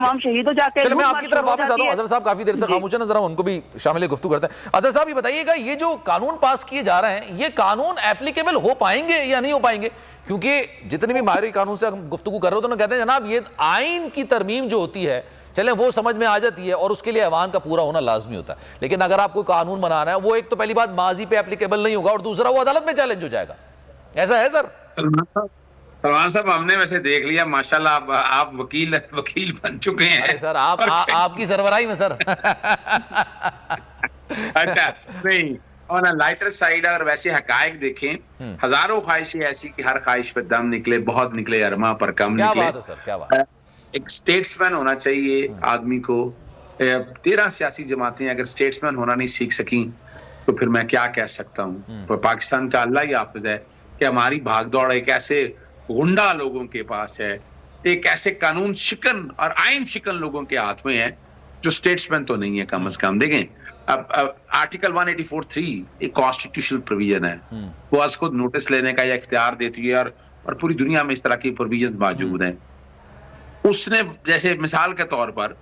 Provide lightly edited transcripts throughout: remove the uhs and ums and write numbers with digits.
तमाम शहीदों जाके। चलो मैं आपकी तरफ वापस आता हूँ। अजहर साहब काफी देर से खामोश है, जरा उनको भी शामिल गुफ्तगू करते हैं। अजहर साहब ये बताइएगा, ये जो कानून पास किए जा रहे हैं, ये कानून एप्लीकेबल हो पाएंगे या नहीं हो पाएंगे? क्योंकि जितने भी माहिर कानून से हम गुफ्तगू कर रहे हो तो कहते हैं जनाब ये आइन की तरमीम जो होती है, चले वो समझ में आ जाती है और उसके लिए ऐवान का पूरा होना लाजमी होता है, लेकिन अगर आप कोई कानून बना रहे हैं, वो एक तो पहली बात माजी पे एप्लीकेबल नहीं होगा और दूसरा वो अदालत में चैलेंज हो जाएगा। ऐसा है सर? सलमान साहब हमने वैसे देख लिया माशाल्लाह, आप वकील बन चुके हैं सर। आपकी सरबराही में सर। अच्छा नहीं, और ना लाइटर साइड अगर वैसे हकायक देखें, हजारों ख्वाहिशें ऐसी कि हर ख्वाहिश पे दम निकले, बहुत निकले, अरमा पर कम क्या निकले। बात है सर, क्या बात। एक स्टेट्समैन होना चाहिए आदमी को। 13 सियासी जमातें अगर स्टेट्समैन होना नहीं सीख सकी तो फिर मैं क्या कह सकता हूँ। तो पाकिस्तान का अल्लाह ही हाफिज है कि हमारी भागदौड़ एक ऐसे गुंडा लोगों के पास है, एक ऐसे कानून शिकन और आइन शिकन लोगों के हाथ में है जो स्टेट्समैन तो नहीं है कम से कम। देखें अब आर्टिकल 184(3) एक कॉन्स्टिट्यूशनल प्रोविजन है, वो आज खुद नोटिस लेने का या इख्तियार देती है और पूरी दुनिया में इस तरह की प्रोविजन मौजूद हैं। उसने जैसे मिसाल के तौर पर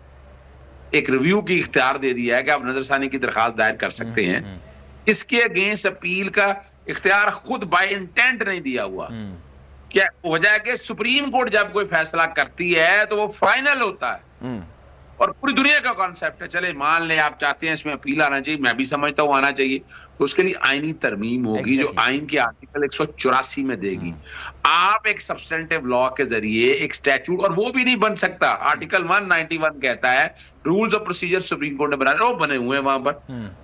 एक रिव्यू की इख्तियार दे दिया है कि आप नजरसानी की दरखास्त दायर कर सकते हैं। इसके अगेंस्ट अपील का इख्तियार खुद बाय इंटेंट नहीं दिया हुआ। क्या वजह है कि सुप्रीम कोर्ट जब कोई फैसला करती है तो वो फाइनल होता है और पूरी दुनिया का कॉन्सेप्ट है। चले मान ले आप चाहते हैं इसमें अपील आना चाहिए, मैं भी समझता हूं आना चाहिए, तो उसके लिए आईनी तरमीम होगी जो आइन के आर्टिकल 184 में देगी। आप एक सब्सटेंटिव लॉ के जरिए एक स्टैट्यूट, और वो भी नहीं बन सकता। आर्टिकल 191 कहता है rules of procedure supreme court ने बनाए, वो बने हुए हैं वहां पर।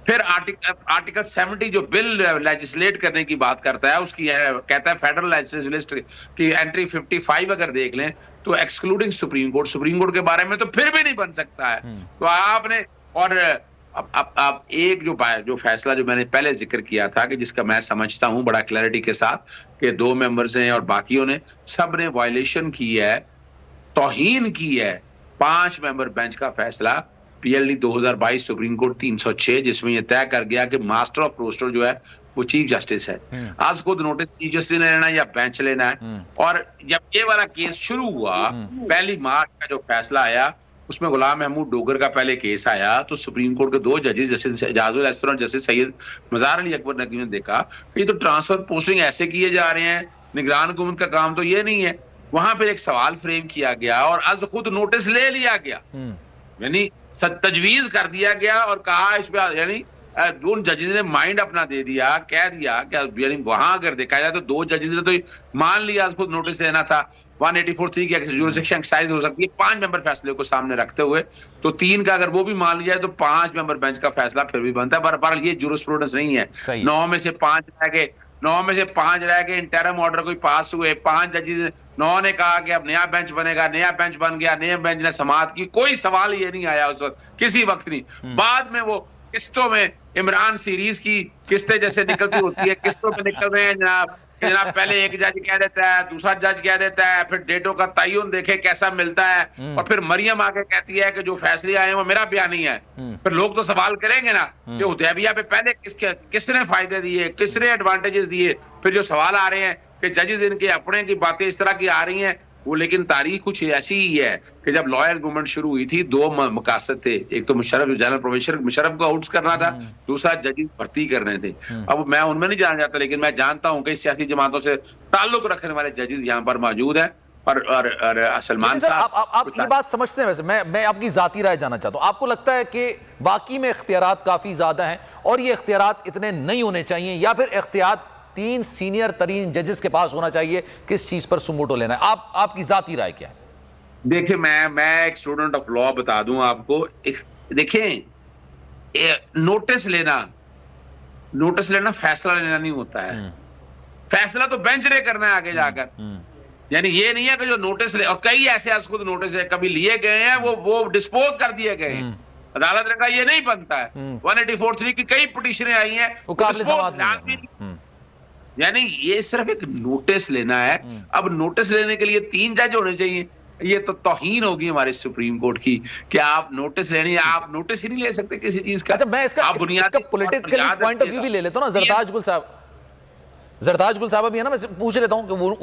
फिर आर्टिकल 70 जो बिल लेजिस्लेट करने की बात करता है, उसकी कहता है फेडरल लेजिस्लेशन की एंट्री 55 अगर देख लें तो एक्सक्लूडिंग सुप्रीम कोर्ट के बारे में तो फिर भी नहीं बन सकता है। तो आपने और अब एक जो फैसला जो मैंने पहले जिक्र किया था कि जिसका मैं समझता हूं बड़ा क्लैरिटी के साथ कि 2 मेंबर्स हैं और बाकियों ने सब ने वायलेशन की है, तौहीन की है। 5 मेंबर बेंच का फैसला PLD 2022 सुप्रीम कोर्ट 306, जिसमें यह तय कर गया कि मास्टर ऑफ रोस्टर जो है वो चीफ जस्टिस है। आज खुद नोटिस चीफ जस्टिस ने लेना या बेंच लेना है। और जब ये वाला केस शुरू हुआ, 1 मार्च का जो फैसला आया उसमें गुलाम महमूद डोगर का पहले केस आया, तो सुप्रीम कोर्ट के 2 जजेस जस्टिस एजाजुल अहसन और जस्टिस सैयद मजार अली अकबर नकवी ने देखा कि ये तो ट्रांसफर पोस्टिंग ऐसे किए जा रहे हैं, निगरान हुकूमत का काम तो ये नहीं है। वहां पर एक सवाल फ्रेम किया गया और आज खुद नोटिस ले लिया गया, यानी तजवीज कर दिया गया और कहा इस पे, यानी उन जजेस ने माइंड अपना दे दिया, कह दिया कि यानी वहां अगर देखा जाए तो 2 जजेस ने तो मान लिया खुद नोटिस लेना था। 184(3) की जुरिसडिक्शन एक्सरसाइज हो सकती है 5 मेंबर फैसले को सामने रखते हुए, तो 3 का अगर वो भी मान लिया जाए तो 5 मेंबर बेंच का फैसला फिर भी बनता है। पर ये जुरिस्प्रूडेंस नहीं है। 9 में से 5 रह गए, इंटरम ऑर्डर कोई पास हुए, 5 जजेस 9 ने कहा कि अब नया बेंच बनेगा, नया बेंच बन गया, नए बेंच ने समाअत की, कोई सवाल ये नहीं आया उस वक्त, किसी वक्त नहीं। बाद में वो किस्तों में इमरान सीरीज की किस्तें जैसे निकलती होती है, किस्तों में निकल रहे हैं जनाब। पहले एक जज कह देता है, दूसरा जज कह देता है, फिर डेटों का तयन देखे कैसा मिलता है, और फिर मरियम आके कहती है कि जो फैसले आए वो मेरा बयान नहीं है। फिर लोग तो सवाल करेंगे ना कि हुदैबिया पे पहले किसने फायदे दिए, किसने एडवांटेजेस दिए। फिर जो सवाल आ रहे हैं कि जजेस इनके अपने की बातें इस तरह की आ रही हैं, वो लेकिन तारीख कुछ ऐसी ही है कि जब लॉयर गवर्नमेंट शुरू हुई थी 2 मकसद थे। एक तो मुशर्रफ जनरल प्रोफेसर मुशर्रफ को आउट्स करना था, दूसरा जजेस भर्ती करने थे। अब मैं उनमें नहीं जाना चाहता, लेकिन मैं जानता हूं कि सियासी जमातों से ताल्लुक रखने वाले जजेस यहाँ पर मौजूद हैं। और सलमान साहब आप ये बात समझते हैं? वैसे मैं आपकी जाती राय जानना चाहता हूँ। आपको लगता है कि बाकी में इख्तियारात काफी ज्यादा हैं और ये इख्तियारात इतने नहीं होने चाहिए, या फिर इख्तियार 3 सीनियर तरीन जजेस के पास होना चाहिए? किस चीज पर सुमोटो लेना है? आपकी जाती राय क्या है? देखिए मैं एक स्टूडेंट ऑफ लॉ बता दूं आपको। देखें, नोटिस लेना फैसला लेना नहीं होता है। फैसला तो बेंच ने करना है आगे जाकर। यानी ये नहीं है कि जो नोटिस ले, और कई ऐसे खुद नोटिस है कभी लिए गए हैं वो डिस्पोज कर दिए गए हैं। अदालत ने कहा ये नहीं बनता है। 184(3) की कई पिटीशनें आई हैं, यानी ये सिर्फ एक नोटिस लेना है। अब नोटिस लेने के लिए 3 जज होने चाहिए, ये तो तौहीन होगी हमारे सुप्रीम कोर्ट की कि आप नोटिस लेनी, आप नोटिस ही नहीं ले सकते किसी चीज का। अच्छा, मैं इसका पॉलिटिकल पॉइंट ऑफ व्यू भी ले लेता हूं ना। जरदाज गुल साहब भी है ना, मैं पूछ लेता हूं कि वो